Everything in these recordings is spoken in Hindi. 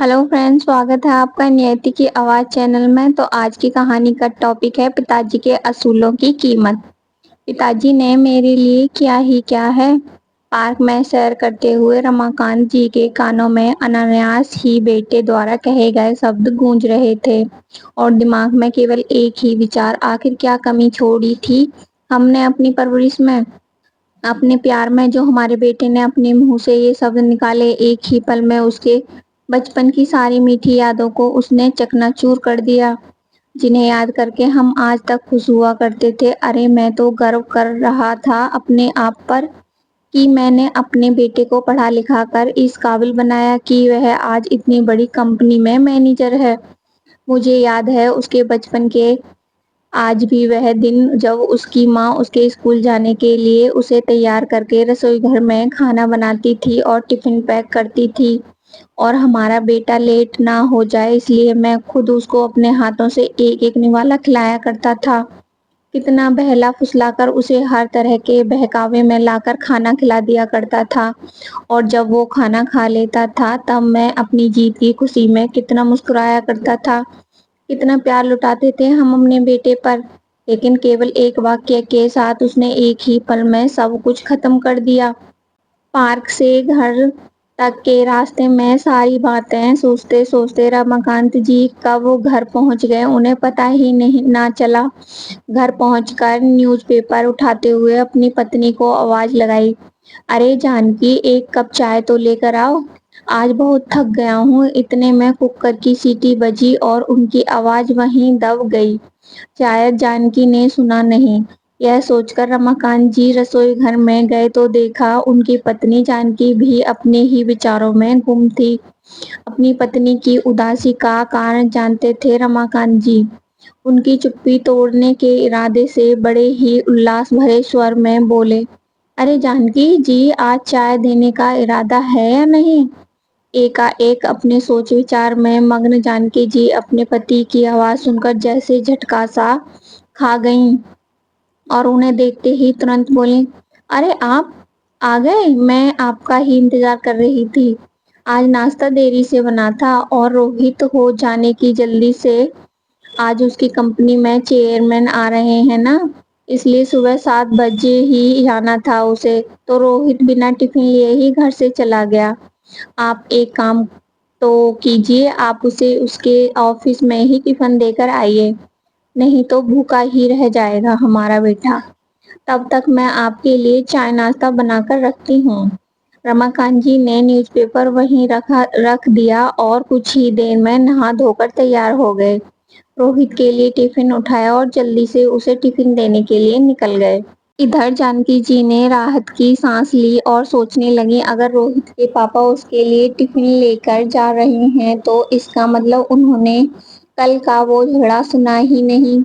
हेलो फ्रेंड्स, स्वागत है आपका नियति की आवाज़ चैनल में। तो आज की कहानी का टॉपिक है पिताजी के असूलों की कीमत। पिताजी ने मेरे लिए किया ही क्या है। पार्क में सैर करते हुए रमाकांत जी के कानों में अनायास ही बेटे द्वारा कहे गए शब्द गूंज रहे थे और दिमाग में केवल एक ही विचार, आखिर क्या कमी छोड़ी थी हमने अपनी परवरिश में, अपने प्यार में, जो हमारे बेटे ने अपने मुंह से ये शब्द निकाले। एक ही पल में उसके बचपन की सारी मीठी यादों को उसने चकनाचूर कर दिया, जिन्हें याद करके हम आज तक खुश हुआ करते थे। अरे मैं तो गर्व कर रहा था अपने आप पर कि मैंने अपने बेटे को पढ़ा लिखा कर इस काबिल बनाया कि वह आज इतनी बड़ी कंपनी में मैनेजर है। मुझे याद है उसके बचपन के आज भी वह दिन जब उसकी माँ उसके स्कूल जाने के लिए उसे तैयार करके रसोई घर में खाना बनाती थी और टिफिन पैक करती थी, और हमारा बेटा लेट ना हो जाए इसलिए मैं खुद उसको अपने हाथों से एक एक निवाला खिलाया करता था। कितना बहला फुसलाकर उसे हर तरह के बहकावे में लाकर खाना खिला दिया करता था, और जब वो खाना खा लेता था तब मैं अपनी जीत की खुशी में कितना मुस्कुराया करता था। कितना प्यार लुटाते थे हम अपने बेटे पर। लेकिन केवल एक वाक्य के साथ उसने एक ही पल में सब कुछ खत्म कर दिया। पार्क से घर तक के रास्ते में सारी बातें सोचते सोचते रमाकांत जी कब वो घर पहुंच गए उन्हें पता ही नहीं ना चला। घर पहुंचकर न्यूज़पेपर उठाते हुए अपनी पत्नी को आवाज लगाई, अरे जानकी, एक कप चाय तो लेकर आओ। आज बहुत थक गया हूँ। इतने में कुकर की सीटी बजी और उनकी आवाज वहीं दब गई। शायद जानकी ने सुना नहीं। यह सोचकर रमाकांत जी रसोई घर में गए तो देखा उनकी पत्नी जानकी भी अपने ही विचारों में गुम थी। अपनी पत्नी की उदासी का कारण जानते थे रमाकांत जी। उनकी चुप्पी तोड़ने के इरादे से बड़े ही उल्लास भरे स्वर में बोले, अरे जानकी जी, आज चाय देने का इरादा है या नहीं। एकाएक अपने सोच विचार में मग्न जानकी जी अपने पति की आवाज सुनकर जैसे झटका सा खा गईं और उन्हें देखते ही तुरंत बोली, अरे आप आ गए, मैं आपका ही इंतजार कर रही थी। आज नाश्ता देरी से बना था और रोहित हो जाने की जल्दी से। आज उसकी कंपनी में चेयरमैन आ रहे हैं ना, इसलिए सुबह 7 बजे ही जाना था उसे, तो रोहित बिना टिफिन लिए ही घर से चला गया। आप एक काम तो कीजिए, आप उसे उसके ऑफिस में ही टिफिन देकर आइए, नहीं तो भूखा ही रह जाएगा हमारा बेटा। तब तक मैं आपके लिए चाय नाश्ता बनाकर रखती हूँ। रमाकांत जी ने न्यूज़पेपर वहीं रख दिया और कुछ ही देर में नहा धोकर तैयार हो गए। रोहित के लिए टिफिन उठाया और जल्दी से उसे टिफिन देने के लिए निकल गए। इधर जानकी जी ने राहत की सांस ली और सोचने लगी, अगर रोहित के पापा उसके लिए टिफिन लेकर जा रहे हैं तो इसका मतलब उन्होंने कल का वो झगड़ा सुना ही नहीं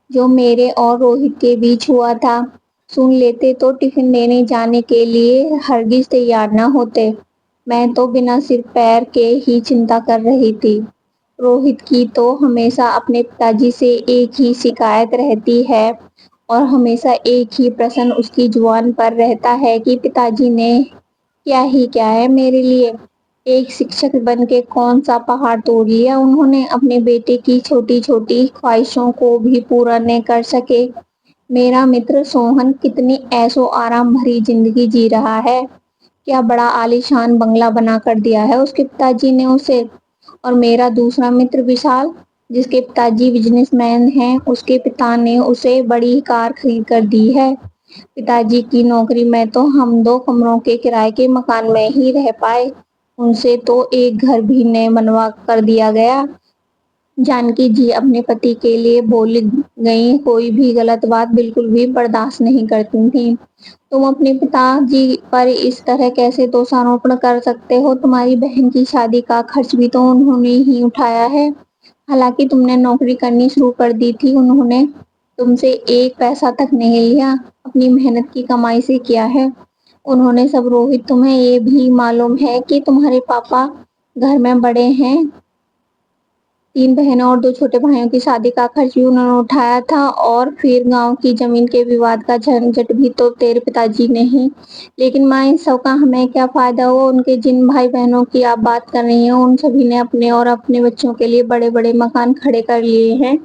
जो मेरे और रोहित के बीच हुआ था। सुन लेते तो टिफिन लेने जाने के लिए हरगिज तैयार न होते। मैं तो बिना सिर पैर के ही चिंता कर रही थी। रोहित की तो हमेशा अपने पिताजी से एक ही शिकायत रहती है और हमेशा एक ही प्रश्न उसकी जुबान पर रहता है कि पिताजी ने क्या ही क्या है मेरे लिए। एक शिक्षक बन के कौन सा पहाड़ तोड़ लिया उन्होंने, अपने बेटे की छोटी छोटी ख्वाहिशों को भी पूरा नहीं कर सके। मेरा मित्र सोहन कितनी ऐशो आराम भरी जिंदगी जी रहा है। क्या बड़ा आलीशान बंगला बना कर दिया है उसके पिताजी ने उसे। और मेरा दूसरा मित्र विशाल, जिसके पिताजी बिजनेसमैन हैं, उसके पिता ने उसे बड़ी कार खरीद कर दी है। पिताजी की नौकरी में तो हम 2 कमरों के किराए के मकान में ही रह पाए, उनसे तो एक घर भी नहीं बनवा कर दिया गया। जानकी जी अपने पति के लिए बोली गई कोई भी गलत बात बिल्कुल भी बर्दाश्त नहीं करती थी। तुम अपने पिताजी पर इस तरह कैसे दोषारोपण कर सकते हो। तुम्हारी बहन की शादी का खर्च भी तो उन्होंने ही उठाया है। हालांकि तुमने नौकरी करनी शुरू कर दी थी, उन्होंने तुमसे एक पैसा तक नहीं लिया, अपनी मेहनत की कमाई से किया है उन्होंने सब। रोहित, तुम्हें ये भी मालूम है कि तुम्हारे पापा घर में बड़े हैं, 3 बहनों और 2 छोटे भाइयों की शादी का खर्च भी उन्होंने उठाया था और फिर गाँव की ज़मीन के विवाद का झंझट भी तो तेरे पिताजी ने ही। लेकिन माँ, इन सब का हमें क्या फ़ायदा हुआ? उनके जिन भाई-बहनों की आप बात कर रही हैं, उन सभी ने अपने और अपने बच्चों के लिए बड़े-बड़े मकान खड़े कर लिए हैं।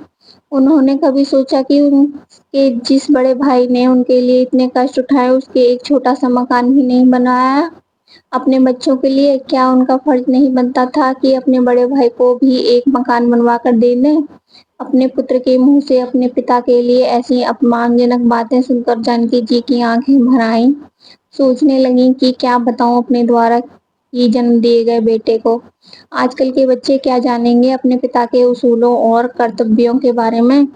उन्होंने कभी सोचा कि उनके जिस बड़े भाई ने उनके लिए इतने कष्ट उठाए, उसके एक छोटा-सा मकान भी नहीं बनाया? अपने बच्चों के लिए क्या उनका फर्ज नहीं बनता था कि अपने बड़े भाई को भी एक मकान बनवा कर दे दें? अपने पुत्र के मुंह से अपने पिता के लिए ऐसी अपमानजनक बातें सुनकर जानकी जी की आंखें भर आईं। सोचने लगीं कि क्या बताऊं अपने द्वारा ही जन्म दिए गए बेटे को। आजकल के बच्चे क्या जानेंगे अपने पिता के उसूलों और कर्तव्यों के बारे में।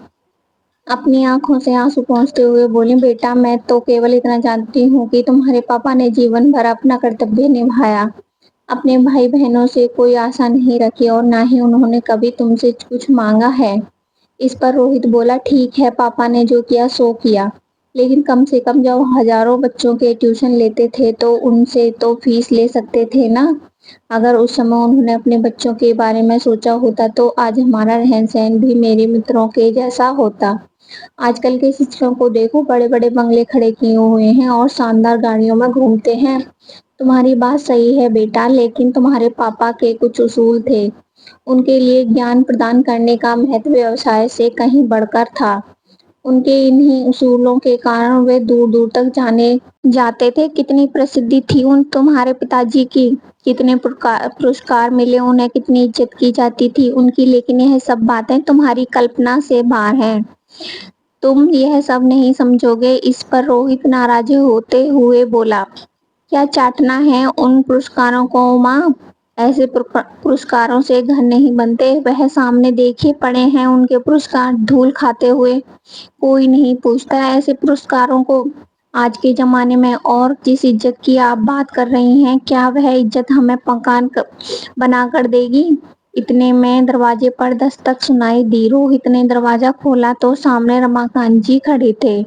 अपनी आँखों से आँसू पोंछते हुए बोली, बेटा, मैं तो केवल इतना जानती हूँ कि तुम्हारे पापा ने जीवन भर अपना कर्तव्य निभाया। अपने भाई-बहनों से कोई आशा नहीं रखी और ना ही उन्होंने कभी तुमसे कुछ माँगा है। इस पर रोहित बोला, ठीक है, पापा ने जो किया सो किया। लेकिन कम से कम जब हजारों बच्चों के ट्यूशन लेते थे तो उनसे तो फीस ले सकते थे ना। अगर उस समय उन्होंने अपने बच्चों के बारे में सोचा होता तो आज हमारा रहन-सहन भी मेरे मित्रों के जैसा होता। आजकल के शिक्षकों को देखो, बड़े-बड़े बंगले खड़े किए हुए हैं और शानदार गाड़ियों में घूमते हैं। तुम्हारी बात सही है बेटा, लेकिन तुम्हारे पापा के कुछ उसूल थे। उनके लिए ज्ञान प्रदान करने का महत्व व्यवसाय से कहीं बढ़कर था। उनके इन्हीं उसूलों के कारण वे दूर-दूर तक जाने जाते थे। कितनी प्रसिद्धि थी उन तुम्हारे पिताजी की, कितने पुरस्कार मिले उन्हें, कितनी इज्जत की जाती थी उनकी, लेकिन यह सब बातें तुम्हारी कल्पना से बाहर हैं। तुम यह सब नहीं समझोगे। इस पर रोहित नाराज होते हुए बोला, क्या चाटना है उन पुरस्कारों को माँ? ऐसे पुरस्कारों से घर नहीं बनते। वह सामने देखे पड़े हैं उनके पुरस्कार धूल खाते हुए। कोई नहीं पूछता ऐसे पुरस्कारों को आज के ज़माने में। और जिस इज्जत की आप बात कर रही हैं, क्या वह इज्जत हमें मकान बना कर देगी? इतने में दरवाजे पर दस्तक सुनाई दी। रोहित ने दरवाजा खोला तो सामने रमाकांत जी खड़े थे।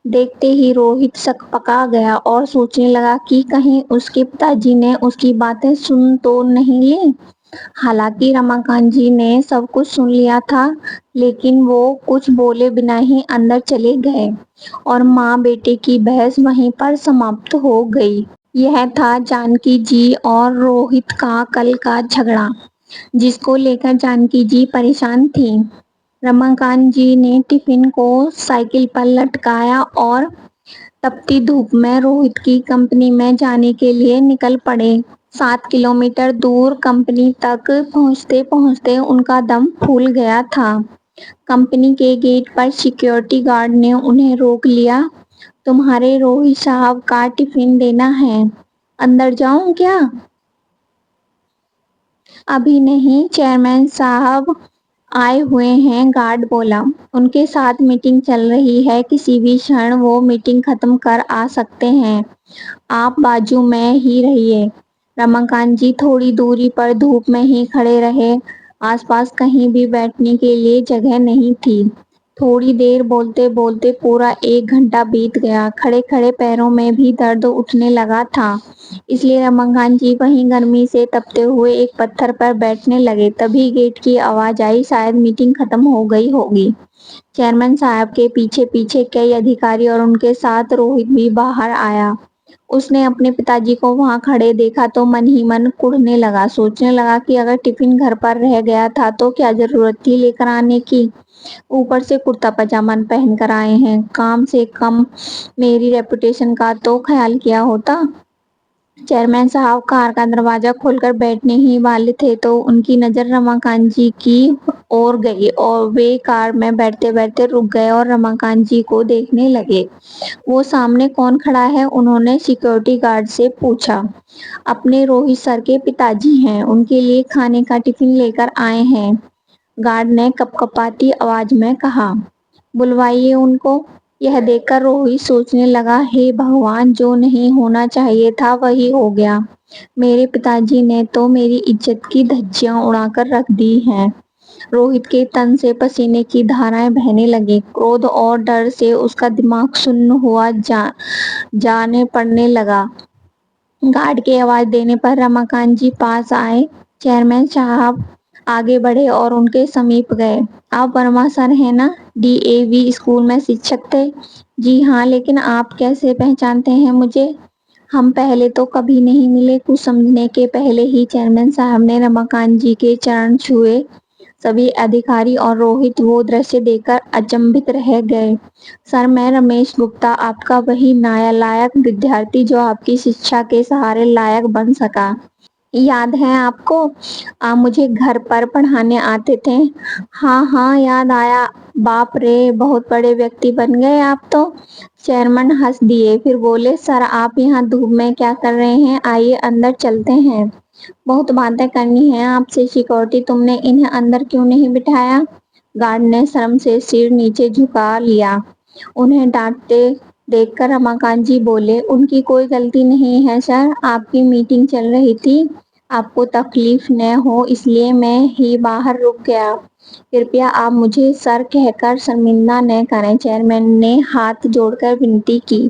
देखते ही रोहित सकपका गया और सोचने लगा कि कहीं उसके पिताजी ने उसकी बातें सुन तो नहीं ली। हालांकि रमाकांत जी ने सब कुछ सुन लिया था, लेकिन वो कुछ बोले बिना ही अंदर चले गए और माँ बेटे की बहस वहीं पर समाप्त हो गई। यह था जानकी जी और रोहित का कल का झगड़ा, जिसको लेकर जानकी जी परेशान थीं। रमाकांत जी ने टिफिन को साइकिल पर लटकाया और तपती धूप में रोहित की कंपनी में जाने के लिए निकल पड़े। 7 किलोमीटर दूर कंपनी तक पहुंचते पहुंचते उनका दम फूल गया था। कंपनी के गेट पर सिक्योरिटी गार्ड ने उन्हें रोक लिया। तुम्हारे रोहित साहब का टिफिन देना है, अंदर जाऊं क्या? अभी नहीं, चेयरमैन साहब आए हुए हैं, गार्ड बोला। उनके साथ मीटिंग चल रही है, किसी भी क्षण वो मीटिंग खत्म कर आ सकते हैं। आप बाजू में ही रहिए। रमाकांत जी थोड़ी दूरी पर धूप में ही खड़े रहे। आसपास कहीं भी बैठने के लिए जगह नहीं थी। थोड़ी देर बोलते बोलते पूरा 1 घंटा बीत गया। खड़े खड़े पैरों में भी दर्द उठने लगा था, इसलिए रमाकांत जी वहीं गर्मी से तपते हुए एक पत्थर पर बैठने लगे। तभी गेट की आवाज आई, शायद मीटिंग खत्म हो गई होगी। चेयरमैन साहब के पीछे पीछे कई अधिकारी और उनके साथ रोहित भी बाहर आया। उसने अपने पिताजी को वहां खड़े देखा तो मन ही मन कुढ़ने लगा। सोचने लगा कि अगर टिफिन घर पर रह गया था तो क्या जरूरत थी लेकर आने की। ऊपर से कुर्ता पजामा पहन कर आए हैं, काम से कम मेरी रेपुटेशन का तो ख्याल किया होता। चेयरमैन साहब कार का दरवाजा खोलकर बैठने ही वाले थे तो उनकी नजर रमाकांत जी की ओर गई और वे कार में बैठते बैठते रुक गए और रमाकांत जी को देखने लगे। वो सामने कौन खड़ा है? उन्होंने सिक्योरिटी गार्ड से पूछा। अपने रोहित सर के पिताजी हैं, उनके लिए खाने का टिफिन लेकर आए हैं, गार्ड ने कपकपाती आवाज में कहा। बुलवाइए उनको। यह देखकर रोहित सोचने लगा, हे भगवान, जो नहीं होना चाहिए था वही हो गया। मेरे पिताजी ने तो मेरी इज्जत की धज्जियां उड़ाकर रख दी हैं। रोहित के तन से पसीने की धाराएं बहने लगी। क्रोध और डर से उसका दिमाग सुन्न हुआ जाने पड़ने लगा। गार्ड के आवाज देने पर रमाकांत जी पास आए। चेयरमैन साहब, आगे बढ़े और उनके समीप गए। आप वर्मा सर हैं ना? डीएवी स्कूल में शिक्षक थे। जी हाँ, लेकिन आप कैसे पहचानते हैं मुझे? हम पहले तो कभी नहीं मिले। कुछ समझने के पहले ही चेयरमैन साहब ने रमाकांत जी के चरण छुए। सभी अधिकारी और रोहित वो दृश्य देखकर अचंभित रह गए। सर, मैं रमेश गुप्ता, आपका वही नालायक विद्यार्थी जो आपकी शिक्षा के सहारे लायक बन सका। याद है आपको? आप मुझे घर पर पढ़ाने आते थे। हाँ हाँ, याद आया। बाप रे, बहुत बड़े व्यक्ति बन गए आप तो। चेयरमैन हंस दिए, फिर बोले, सर आप यहाँ धूप में क्या कर रहे हैं? आइए अंदर चलते हैं। बहुत बातें करनी है आपसे। सिक्योरिटी, तुमने इन्हें अंदर क्यों नहीं बिठाया? गार्ड ने शर्म से सिर नीचे झुका लिया। उन्हें डांटते देखकर रमाकांत जी बोले, उनकी कोई गलती नहीं है सर, आपकी मीटिंग चल रही थी। आपको तकलीफ न हो इसलिए मैं ही बाहर रुक गया। कृपया आप मुझे सर कहकर शर्मिंदा न करें। चेयरमैन ने हाथ जोड़कर विनती की।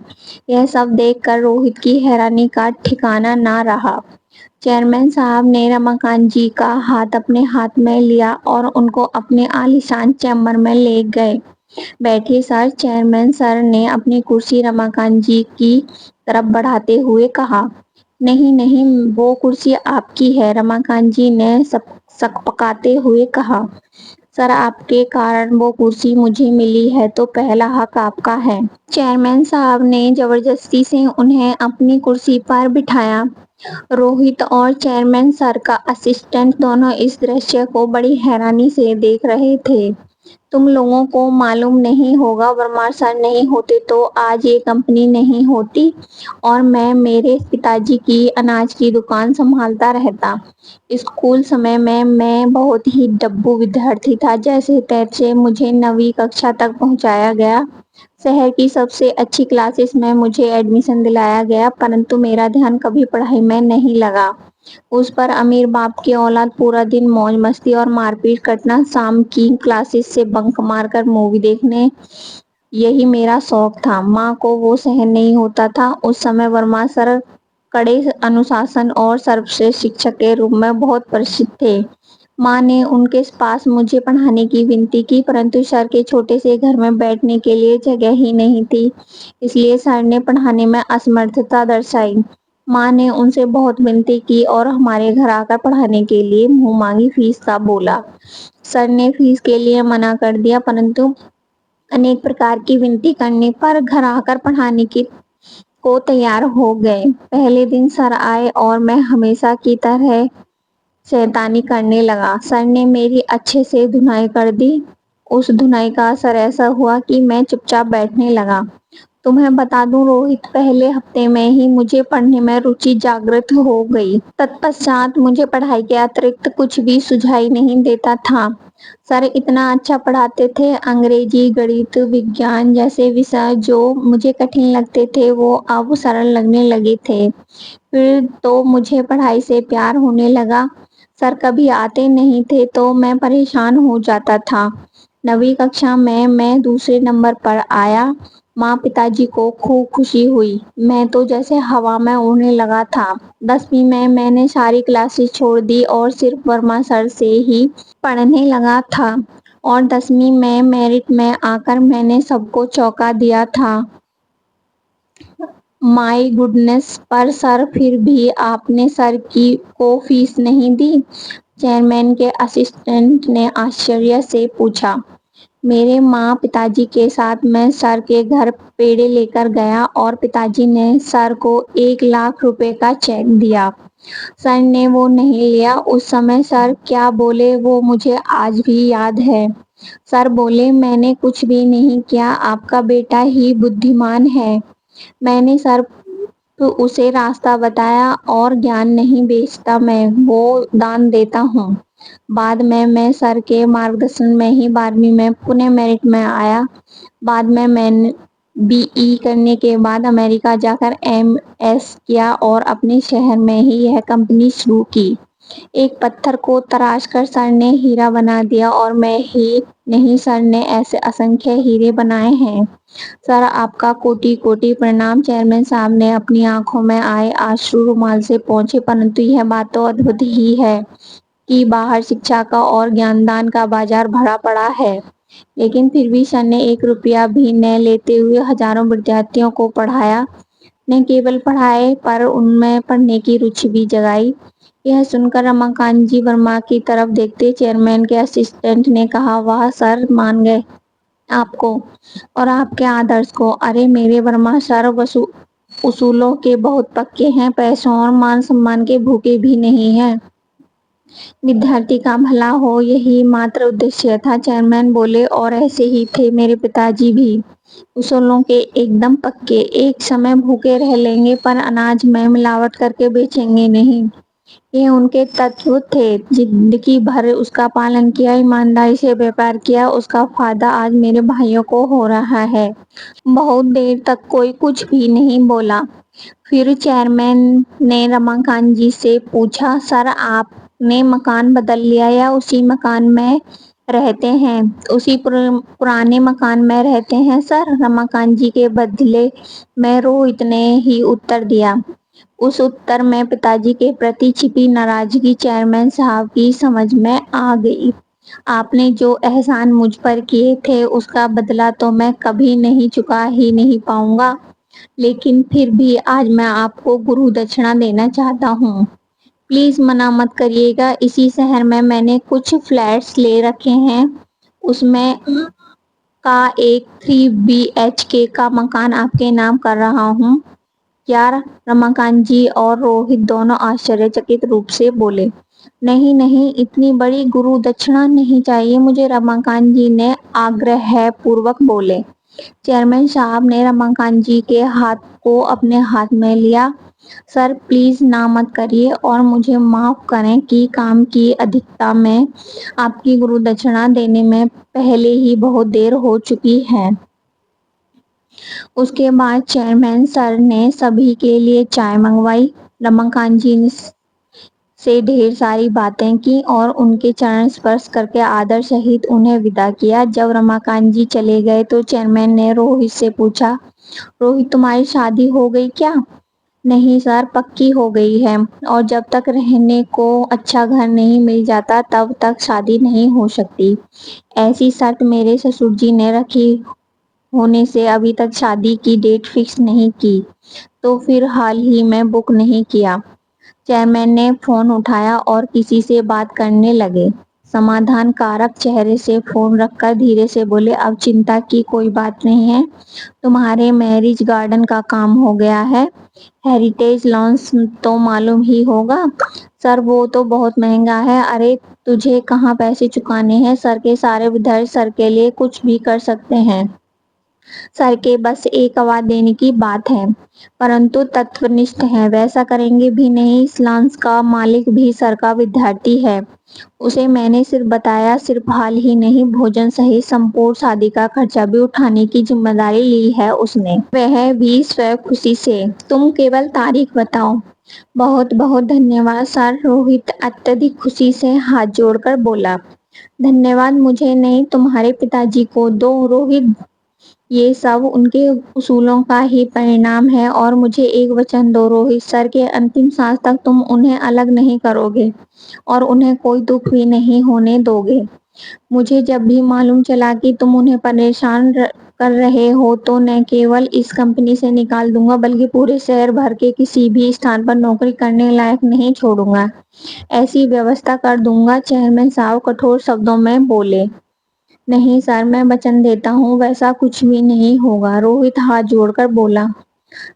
यह सब देखकर रोहित की हैरानी का ठिकाना ना रहा। चेयरमैन साहब ने रमाकांत जी का हाथ अपने हाथ में लिया और उनको अपने आलीशान चैम्बर में ले गए। बैठिए सर। चेयरमैन सर ने अपनी कुर्सी रमाकांत जी की तरफ बढ़ाते हुए कहा। नहीं नहीं, वो कुर्सी आपकी है, रमाकांत जी ने सकपकाते हुए कहा। सर, आपके कारण वो कुर्सी मुझे मिली है तो पहला हक आपका है। चेयरमैन साहब ने जबरदस्ती से उन्हें अपनी कुर्सी पर बिठाया। रोहित और चेयरमैन सर का असिस्टेंट दोनों इस दृश्य को बड़ी हैरानी से देख रहे थे। तुम लोगों को मालूम नहीं होगा, वर्मा सर नहीं होते तो आज ये कंपनी नहीं होती और मैं मेरे पिताजी की अनाज की दुकान संभालता रहता। स्कूल समय में मैं बहुत ही डब्बू विद्यार्थी था। जैसे तैसे मुझे 9वीं कक्षा तक पहुंचाया गया। शहर की सबसे अच्छी क्लासेस में मुझे एडमिशन दिलाया गया, परंतु मेरा ध्यान कभी पढ़ाई में नहीं लगा। उस पर अमीर बाप की औलाद पूरा दिन मौज मस्ती और मारपीट करना, शाम की क्लासेस से बंक मारकर मूवी देखने, यही मेरा शौक था। माँ को वो सहन नहीं होता था। उस समय वर्मा सर कड़े अनुशासन और सर्वश्रेष्ठ शिक्षक के रूप में बहुत प्रसिद्ध थे। माँ ने उनके पास मुझे पढ़ाने की विनती की, परंतु सर के छोटे से घर में बैठने के लिए जगह ही नहीं थी, इसलिए सर ने पढ़ाने में असमर्थता दर्शाई। माँ ने उनसे बहुत विनती की और हमारे घर आकर पढ़ाने के लिए मुंह मांगी फीस का बोला। सर ने फीस के लिए मना कर दिया, परंतु अनेक प्रकार की विनती करने पर घर आकर पढ़ाने की को तैयार हो गए। पहले दिन सर आए और मैं हमेशा की तरह शैतानी करने लगा। सर ने मेरी अच्छे से धुनाई कर दी। उस धुनाई का असर ऐसा हुआ कि मैं चुपचाप बैठने लगा। तुम्हें बता दूं रोहित, पहले हफ्ते में ही मुझे पढ़ने में रुचि जागृत हो गई। तत्पश्चात मुझे पढ़ाई के अतिरिक्त कुछ भी सुझाई नहीं देता था। सर इतना अच्छा पढ़ाते थे। अंग्रेजी, गणित, विज्ञान जैसे विषय जो मुझे कठिन लगते थे वो अब सरल लगने लगे थे। फिर तो मुझे पढ़ाई से प्यार होने लगा। सर कभी आते नहीं थे तो मैं परेशान हो जाता था। 9वीं कक्षा में मैं दूसरे नंबर पर आया। माँ पिताजी को खूब खुशी हुई। मैं तो जैसे हवा में उड़ने लगा था। 10वीं में मैंने सारी क्लासेस छोड़ दी और सिर्फ वर्मा सर से ही पढ़ने लगा था और 10वीं में मेरिट में आकर मैंने सबको चौंका दिया था। माय गुडनेस, पर सर फिर भी आपने सर की को फीस नहीं दी? चेयरमैन के असिस्टेंट ने आश्चर्य से पूछा। मेरे माँ पिताजी के साथ मैं सर के घर पेड़े लेकर गया और पिताजी ने सर को 1 लाख रुपए का चेक दिया। सर ने वो नहीं लिया। उस समय सर क्या बोले वो मुझे आज भी याद है। सर बोले, मैंने कुछ भी नहीं किया, आपका बेटा ही बुद्धिमान है। मैंने सर तो उसे रास्ता बताया और ज्ञान नहीं बेचता मैं, वो दान देता हूँ। बाद में मैं सर के मार्गदर्शन में ही 12वीं में पुणे मेरिट में आया। बाद में मैंने बीई करने के बाद अमेरिका जाकर एमएस किया और अपने शहर में ही यह कंपनी शुरू की। एक पत्थर को तराश कर सर ने हीरा बना दिया और मैं ही नहीं, सर ने ऐसे असंख्य हीरे बनाए हैं। सर आपका कोटि कोटि प्रणाम। चेयरमैन साहब ने अपनी आंखों में आए आंसू रुमाल से पोंछे, परंतु यह बात तो अद्भुत ही है। कि बाहर शिक्षा का और ज्ञानदान का बाजार भरा पड़ा है, लेकिन फिर भी सर ने 1 रुपया भी न लेते हुए हजारों विद्यार्थियों को पढ़ाया। न केवल पढ़ाए पर उनमें पढ़ने की रुचि भी जगाई। यह सुनकर रमाकांत जी वर्मा की तरफ देखते चेयरमैन के असिस्टेंट ने कहा, वाह सर, मान गए आपको और आपके आदर्श को। अरे मेरे वर्मा सर उसूलों के बहुत पक्के हैं, पैसों और मान सम्मान के भूखे भी नहीं हैं। विद्यार्थी का भला हो, यही मात्र उद्देश्य था। चेयरमैन बोले, और ऐसे ही थे मेरे पिताजी भी, उसूलों के एकदम पक्के। एक समय भूखे रह लेंगे पर अनाज में मिलावट करके बेचेंगे नहीं, ये उनके तत्व थे। जिंदगी भर उसका पालन किया, ईमानदारी से व्यापार किया, उसका फायदा आज मेरे भाइयों को हो रहा है। बहुत देर तक कोई कुछ भी नहीं बोला। फिर चेयरमैन ने रमाकांत जी से पूछा, सर आपने मकान बदल लिया या उसी मकान में रहते हैं? उसी पुराने मकान में रहते हैं सर, रमाकांत जी के बदले में रोहित ने ही उत्तर दिया। उस उत्तर में पिताजी के प्रति छिपी नाराजगी चेयरमैन साहब की समझ में आ गई। आपने जो एहसान मुझ पर किए थे उसका बदला तो मैं कभी नहीं चुका ही नहीं पाऊंगा, लेकिन फिर भी आज मैं आपको गुरु दक्षिणा देना चाहता हूँ। प्लीज मना मत करिएगा। इसी शहर में मैंने कुछ फ्लैट्स ले रखे हैं, उसमें का एक 3 BHK का मकान आपके नाम कर रहा हूँ। यार, रमाकांत जी और रोहित दोनों आश्चर्यचकित रूप से बोले, नहीं नहीं, इतनी बड़ी गुरु दक्षिणा नहीं चाहिए मुझे, रमाकांत जी ने आग्रह पूर्वक बोले। चेयरमैन साहब ने रमाकांत जी के हाथ को अपने हाथ में लिया। सर प्लीज ना मत करिए और मुझे माफ करें कि काम की अधिकता में आपकी गुरु दक्षिणा देने में पहले ही बहुत देर हो चुकी है। उसके बाद चेयरमैन सर ने सभी के लिए चाय मंगवाई। रमाकांत जी से ढेर सारी बातें की और उनके चरण स्पर्श करके आदर सहित उन्हें विदा किया। जब रमाकांत जी चले गए तो चेयरमैन ने रोहित से पूछा, रोहित तुम्हारी शादी हो गई क्या? नहीं सर, पक्की हो गई है, और जब तक रहने को अच्छा घर नहीं मिल जाता तब तक शादी नहीं हो सकती। ऐसी शर्त मेरे ससुर जी ने रखी होने से अभी तक शादी की डेट फिक्स नहीं की, तो फिर हाल ही में बुक नहीं किया। चेयरमैन ने फोन उठाया और किसी से बात करने लगे। समाधान कारक चेहरे से फोन रखकर धीरे से बोले, अब चिंता की कोई बात नहीं है, तुम्हारे मैरिज गार्डन का काम हो गया है। हेरिटेज लॉन्स तो मालूम ही होगा सर, वो तो बहुत महंगा है। अरे तुझे कहाँ पैसे चुकाने हैं, सर के सारे विद्यार्थी सर के लिए कुछ भी कर सकते हैं। सर के बस एक आवाज देने की बात है, परंतु तत्वनिष्ठ हैं, वैसा करेंगे भी नहीं। इस लॉन्स का मालिक भी सर का विद्यार्थी है। उसे मैंने सिर्फ बताया, सिर्फ हाल ही नहीं, भोजन सहित संपूर्ण शादी का खर्चा भी उठाने की जिम्मेदारी ली है उसने, वह भी स्वयं खुशी से। तुम केवल तारीख बताओ। बहुत बहुत धन्यवाद सर, रोहित अत्यधिक खुशी से हाथ जोड़कर बोला। धन्यवाद मुझे नहीं, तुम्हारे पिताजी को दो रोहित, ये सब उनके उसूलों का ही परिणाम है। और मुझे एक वचन दो रोहित, सर के अंतिम सांस तक तुम उन्हें अलग नहीं करोगे और उन्हें कोई दुख भी नहीं होने दोगे। मुझे जब भी मालूम चला कि तुम उन्हें परेशान कर रहे हो तो न केवल इस कंपनी से निकाल दूंगा बल्कि पूरे शहर भर के किसी भी स्थान पर नौकरी करने लायक नहीं छोड़ूंगा, ऐसी व्यवस्था कर दूंगा। चेयरमैन साहब कठोर शब्दों में बोले। नहीं सर, मैं वचन देता हूँ वैसा कुछ भी नहीं होगा, रोहित हाथ जोड़कर बोला।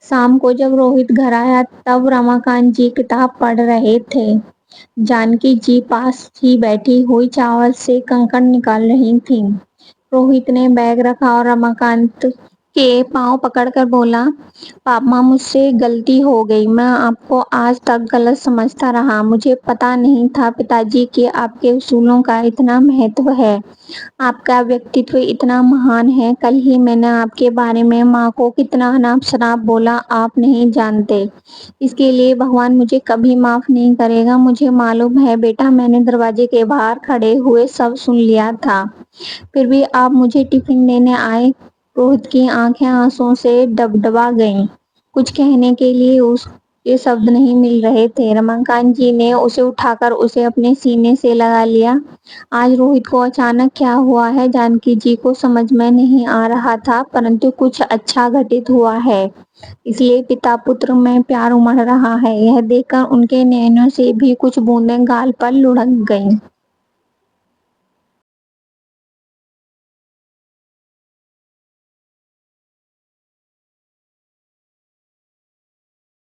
शाम को जब रोहित घर आया तब रमाकांत जी किताब पढ़ रहे थे। जानकी जी पास ही बैठी हुई चावल से कंकड़ निकाल रही थी। रोहित ने बैग रखा और रमाकांत के पांव पकड़कर बोला, पापा मुझसे गलती हो गई, मैं आपको आज तक गलत समझता रहा, मुझे पता नहीं था पिताजी कि आपके उसूलों का इतना महत्व है, आपका व्यक्तित्व इतना महान है। कल ही मैंने आपके बारे में माँ को कितना अनाप शनाप बोला, आप नहीं जानते। इसके लिए भगवान मुझे कभी माफ नहीं करेगा। मुझे मालूम है बेटा, मैंने दरवाजे के बाहर खड़े हुए सब सुन लिया था, फिर भी आप मुझे टिफिन देने आए। रोहित की आंखें आंसुओं से डबडबा गईं। कुछ कहने के लिए के शब्द नहीं मिल रहे थे। रमाकांत जी ने उसे उठाकर उसे अपने सीने से लगा लिया। आज रोहित को अचानक क्या हुआ है, जानकी जी को समझ में नहीं आ रहा था, परंतु कुछ अच्छा घटित हुआ है, इसलिए पिता पुत्र में प्यार उमड़ रहा है। यह देखकर उनके नैनों से भी कुछ बूंदें गाल पर लुढ़क गईं।